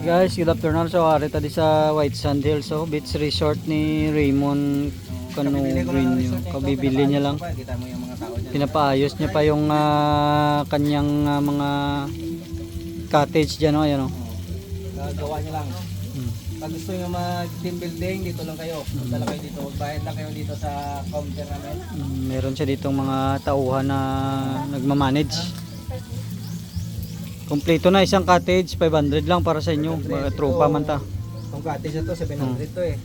Guys, good afternoon. So, ari tadi sa White Sand Hills, so beach resort ni Raymond Cano Green. Kabibili niya lang. Pinapaayos niya pa yung kanyang mga cottage diyan, ayan oh. Gagawa niya lang. Pag gusto niyo mag-team building, dito lang kayo. Punta lang kayo dito. Magbayad lang kayo dito sa counter namin. Meron siya ditong mga tauhan na nagmamanage. Kompleto na isang cottage, 500 lang para sa inyo. Mga tropa man ta. Itong cottage na to, 700 to eh.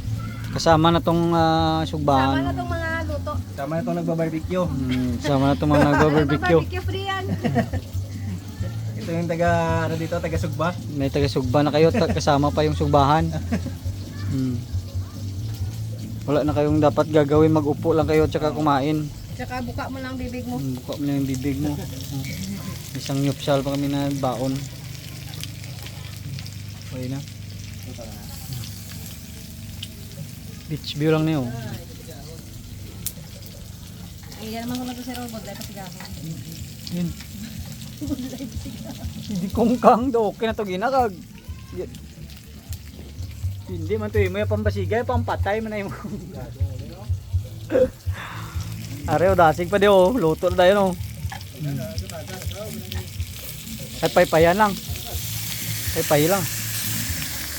Kasama na tong Sama sugbahan. na itong mga luto. Tama na itong nagba-barbecue. Kasama na tong mga nagba-barbecue. Barbecue free yan. Ito yung ano dito, taga Sugba. May taga-sugba na kayo, kasama pa yung sugbahan. Wala na kayong dapat gagawin, mag-upo lang kayo at saka kumain. Tsaka buka mo lang bibig mo. Buka mo na yung bibig mo. Isang nyupsal pa kami na baon. Okay na. Beach view lang niyo. Ay, yan naman ko na ito si Robot. Dahil pasigahan. Yun. Hindi kongkang do. Okay na to ginakag. Hindi man to eh. May pambasigay, pampatay man na yung. Areo, dasig pa di oh. Luto na tayo no. At paypayan lang. Paypay lang.